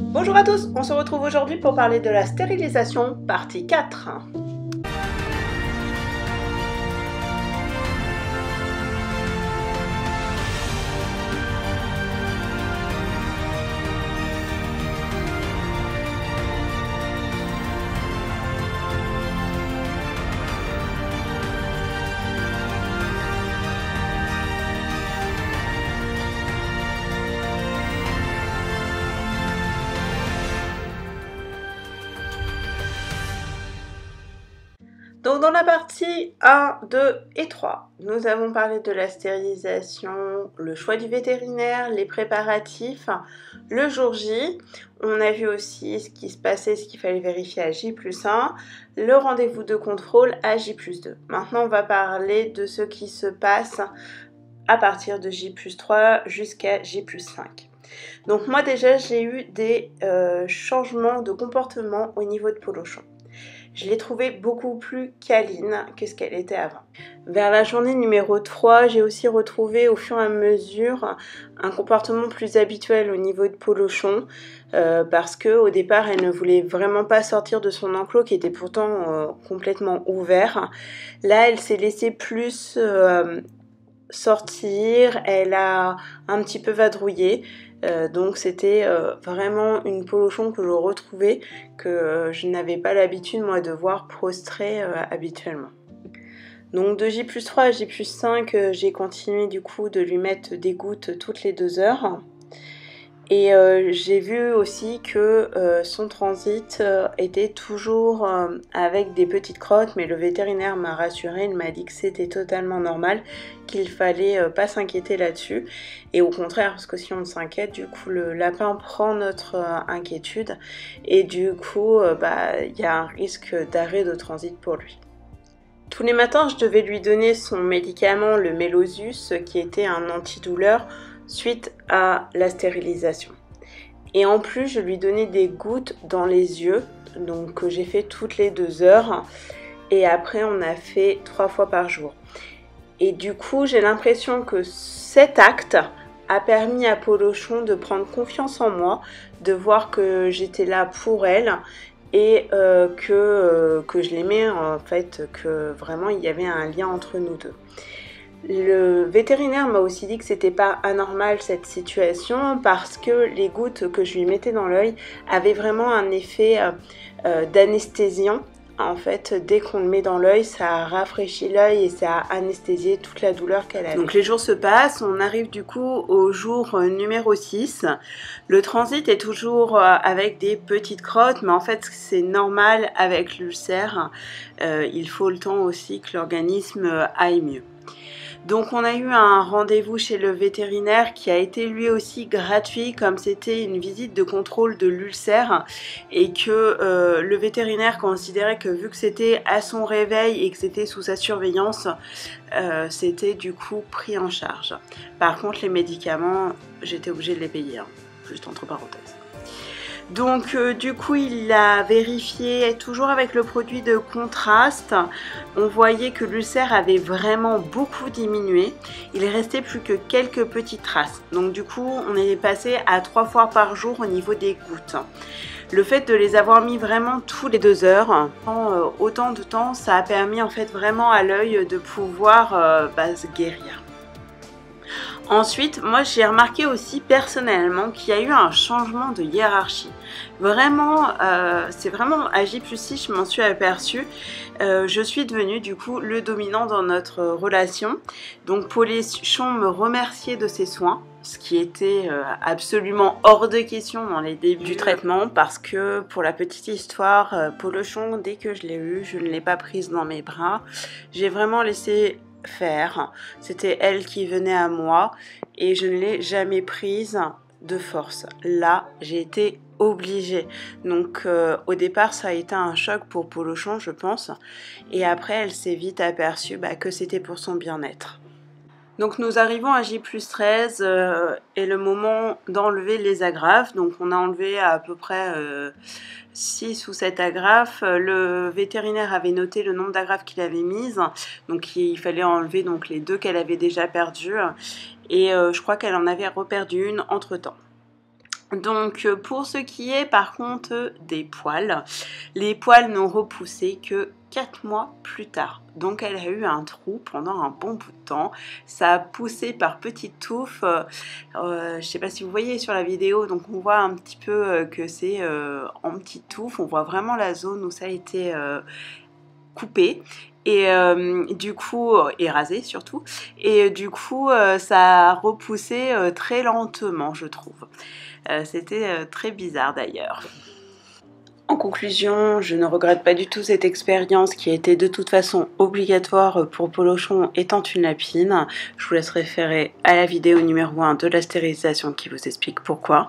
Bonjour à tous, on se retrouve aujourd'hui pour parler de la stérilisation, partie 4. Donc dans la partie 1, 2 et 3, nous avons parlé de la stérilisation, le choix du vétérinaire, les préparatifs, le jour J. On a vu aussi ce qui se passait, ce qu'il fallait vérifier à J+1, le rendez-vous de contrôle à J+2. Maintenant, on va parler de ce qui se passe à partir de J+3 jusqu'à J+5. Donc moi déjà, j'ai eu des changements de comportement au niveau de Polochon. Je l'ai trouvée beaucoup plus câline que ce qu'elle était avant. Vers la journée numéro 3, j'ai aussi retrouvé au fur et à mesure un comportement plus habituel au niveau de Polochon parce qu'au départ, elle ne voulait vraiment pas sortir de son enclos qui était pourtant complètement ouvert. Là, elle s'est laissée plus sortir, elle a un petit peu vadrouillé. Donc c'était vraiment une Polochon que je retrouvais, que je n'avais pas l'habitude moi de voir prostrée habituellement. Donc de J+3 à J+5, j'ai continué du coup de lui mettre des gouttes toutes les 2 heures. Et j'ai vu aussi que son transit était toujours avec des petites crottes, mais le vétérinaire m'a rassurée, il m'a dit que c'était totalement normal, qu'il fallait pas s'inquiéter là-dessus. Et au contraire, parce que si on s'inquiète, du coup le lapin prend notre inquiétude et du coup y a un risque d'arrêt de transit pour lui. Tous les matins, je devais lui donner son médicament, le Melosus, qui était un antidouleur suite à la stérilisation. Et en plus, je lui donnais des gouttes dans les yeux, donc que j'ai fait toutes les 2 heures. Et après, on a fait 3 fois par jour. Et du coup, j'ai l'impression que cet acte a permis à Polochon de prendre confiance en moi, de voir que j'étais là pour elle et que je l'aimais en fait, que vraiment il y avait un lien entre nous deux. Le vétérinaire m'a aussi dit que c'était pas anormal cette situation parce que les gouttes que je lui mettais dans l'œil avaient vraiment un effet d'anesthésiant. En fait, dès qu'on le met dans l'œil, ça rafraîchit l'œil et ça a anesthésié toute la douleur qu'elle avait. Donc les jours se passent, on arrive du coup au jour numéro 6. Le transit est toujours avec des petites crottes, mais en fait c'est normal avec l'ulcère. Il faut le temps aussi que l'organisme aille mieux. Donc on a eu un rendez-vous chez le vétérinaire qui a été lui aussi gratuit comme c'était une visite de contrôle de l'ulcère et que le vétérinaire considérait que vu que c'était à son réveil et que c'était sous sa surveillance, c'était du coup pris en charge. Par contre les médicaments, j'étais obligée de les payer, juste entre parenthèses. Donc du coup il a vérifié toujours avec le produit de contraste. On voyait que l'ulcère avait vraiment beaucoup diminué. Il restait plus que quelques petites traces. Donc du coup on est passé à 3 fois par jour au niveau des gouttes. Le fait de les avoir mis vraiment tous les 2 heures, autant de temps, ça a permis en fait vraiment à l'œil de pouvoir se guérir. Ensuite, moi j'ai remarqué aussi personnellement qu'il y a eu un changement de hiérarchie. Vraiment, c'est vraiment à J+6 je m'en suis aperçue. Je suis devenue du coup le dominant dans notre relation. Donc Polochon me remerciait de ses soins, ce qui était absolument hors de question dans les débuts du traitement parce que pour la petite histoire, Polochon, dès que je l'ai eu, je ne l'ai pas prise dans mes bras. J'ai vraiment laissé faire. C'était elle qui venait à moi et je ne l'ai jamais prise de force. Là, j'ai été obligée. Donc au départ, ça a été un choc pour Polochon, je pense. Et après, elle s'est vite aperçue que c'était pour son bien-être. Donc nous arrivons à J+13 et le moment d'enlever les agrafes. Donc on a enlevé à peu près 6 ou 7 agrafes. Le vétérinaire avait noté le nombre d'agrafes qu'il avait mises. Donc il fallait enlever donc, les 2 qu'elle avait déjà perdues. Et je crois qu'elle en avait reperdu une entre-temps. Donc pour ce qui est par contre des poils, les poils n'ont repoussé que 4 mois plus tard. Donc elle a eu un trou pendant un bon bout de temps. Ça a poussé par petites touffes. Je ne sais pas si vous voyez sur la vidéo, donc on voit un petit peu que c'est en petites touffes. On voit vraiment la zone où ça a été coupé. Et du coup, et rasé surtout, et du coup ça a repoussé très lentement, je trouve. C'était très bizarre d'ailleurs. En conclusion, je ne regrette pas du tout cette expérience qui a été de toute façon obligatoire pour Polochon étant une lapine. Je vous laisse référer à la vidéo numéro 1 de la stérilisation qui vous explique pourquoi.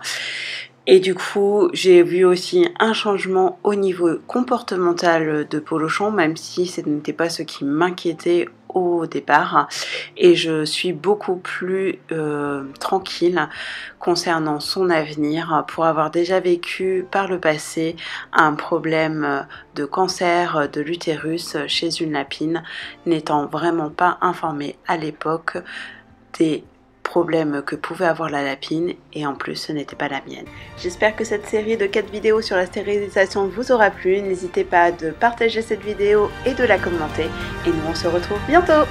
Et du coup, j'ai vu aussi un changement au niveau comportemental de Polochon, même si ce n'était pas ce qui m'inquiétait au départ. Et je suis beaucoup plus tranquille concernant son avenir pour avoir déjà vécu par le passé un problème de cancer de l'utérus chez une lapine, n'étant vraiment pas informée à l'époque des problème que pouvait avoir la lapine, et en plus ce n'était pas la mienne. J'espère que cette série de 4 vidéos sur la stérilisation vous aura plu. N'hésitez pas de partager cette vidéo et de la commenter, et nous on se retrouve bientôt.